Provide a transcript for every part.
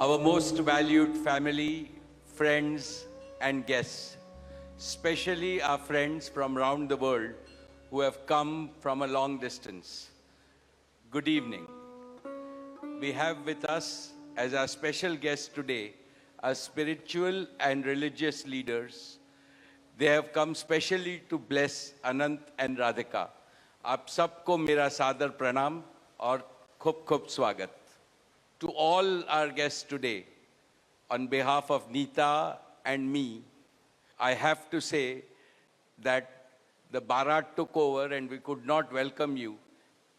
Our most valued family, friends, and guests, especially our friends from around the world who have come from a long distance. Good evening. We have with us as our special guests today our spiritual and religious leaders. They have come specially to bless Anant and Radhika. आप सबको मेरा सादर प्रणाम और खूब खूब स्वागत. To all our guests today, on behalf of Neeta and me, I have to say that the Bharat took over and we could not welcome you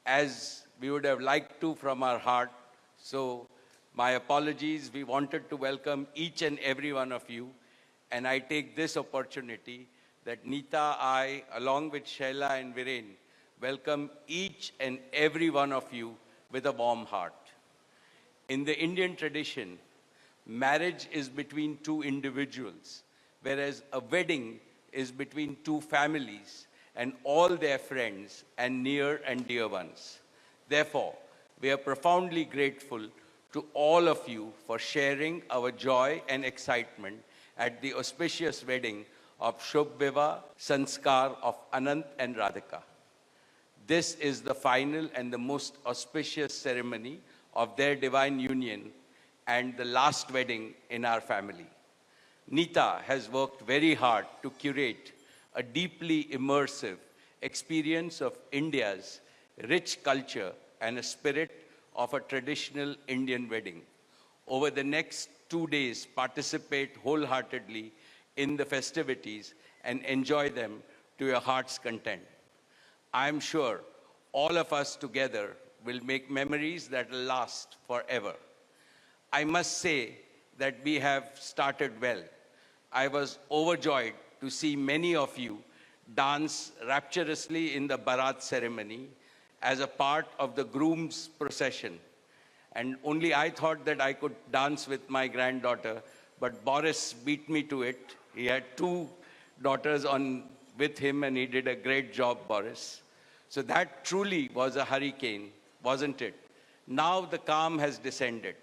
as we would have liked to from our heart. So my apologies. We wanted to welcome each and every one of you. And I take this opportunity that Neeta, I, along with Shaila and Viren, welcome each and every one of you with a warm heart. In the Indian tradition, marriage is between two individuals, whereas a wedding is between two families and all their friends and near and dear ones. Therefore, we are profoundly grateful to all of you for sharing our joy and excitement at the auspicious wedding of Shubh Vivah Sanskar of Anant and Radhika. This is the final and the most auspicious ceremony of their divine union and the last wedding in our family. Neeta has worked very hard to curate a deeply immersive experience of India's rich culture and a spirit of a traditional Indian wedding. Over the next 2 days, participate wholeheartedly in the festivities and enjoy them to your heart's content. I am sure all of us together will make memories that will last forever. I must say that we have started well. I was overjoyed to see many of you dance rapturously in the Bharat ceremony as a part of the groom's procession. And only I thought that I could dance with my granddaughter, but Boris beat me to it. He had 2 daughters with him and he did a great job, Boris. So that truly was a hurricane, wasn't it? Now the calm has descended.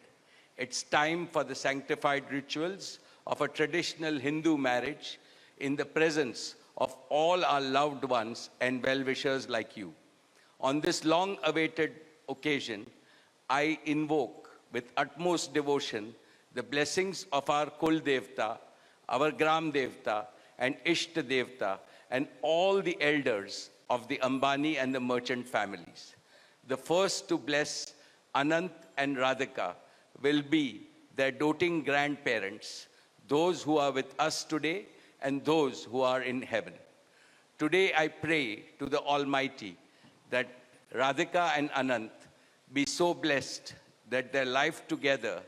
It's time for the sanctified rituals of a traditional Hindu marriage in the presence of all our loved ones and well-wishers like you. On this long-awaited occasion, I invoke with utmost devotion the blessings of our Kul Devta, our Gram Devta, and Ishta Devta, and all the elders of the Ambani and the merchant families. The first to bless Anant and Radhika will be their doting grandparents, those who are with us today and those who are in heaven. Today I pray to the Almighty that Radhika and Anant be so blessed that their life together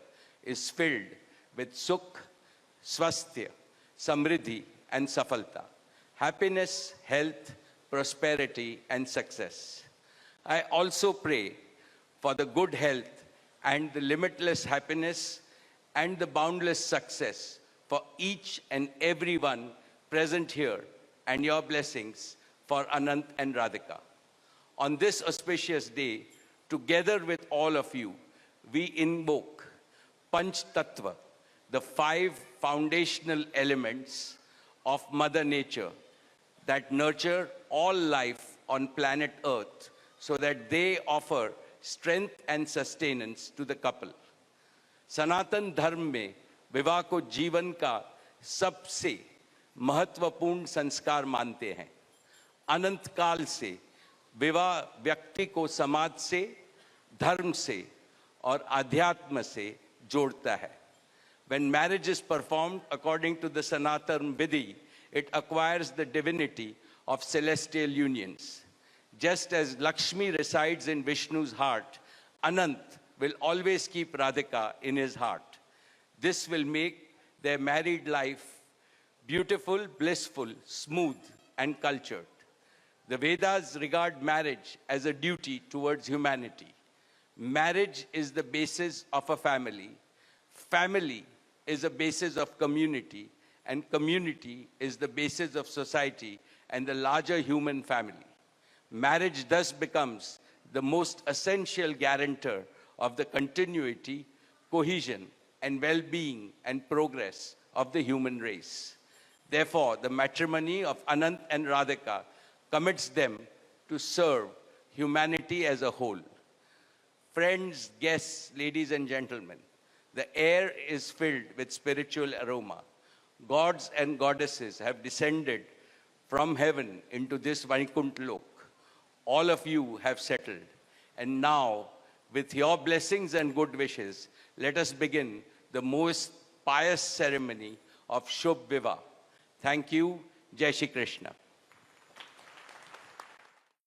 is filled with sukh, swasthya, samriddhi, and safalta, happiness, health, prosperity, and success. I also pray for the good health and the limitless happiness and the boundless success for each and every one present here, and your blessings for Anant and Radhika. On this auspicious day, together with all of you, we invoke Panch Tattva, the 5 foundational elements of Mother Nature that nurture all life on planet Earth so that they offer strength and sustenance to the couple. सनातन धर्म में विवाह को जीवन का सबसे महत्वपूर्ण संस्कार मानते हैं. अनंत काल से विवाह व्यक्ति को समाज से, धर्म से और आध्यात्म से जोड़ता है. When marriage is performed according to the Sanatan Vidhi, it acquires the divinity of celestial unions. Just as Lakshmi resides in Vishnu's heart, Anant will always keep Radhika in his heart. This will make their married life beautiful, blissful, smooth, and cultured. The Vedas regard marriage as a duty towards humanity. Marriage is the basis of a family. Family is a basis of community, and community is the basis of society and the larger human family. Marriage thus becomes the most essential guarantor of the continuity, cohesion, and well-being and progress of the human race. Therefore, the matrimony of Anant and Radhika commits them to serve humanity as a whole. Friends, guests, ladies and gentlemen, the air is filled with spiritual aroma. Gods and goddesses have descended from heaven into this Vaikuntha Lok. All of you have settled. And now, with your blessings and good wishes, let us begin the most pious ceremony of Shubh Vivah. Thank you. Jai Shri Krishna.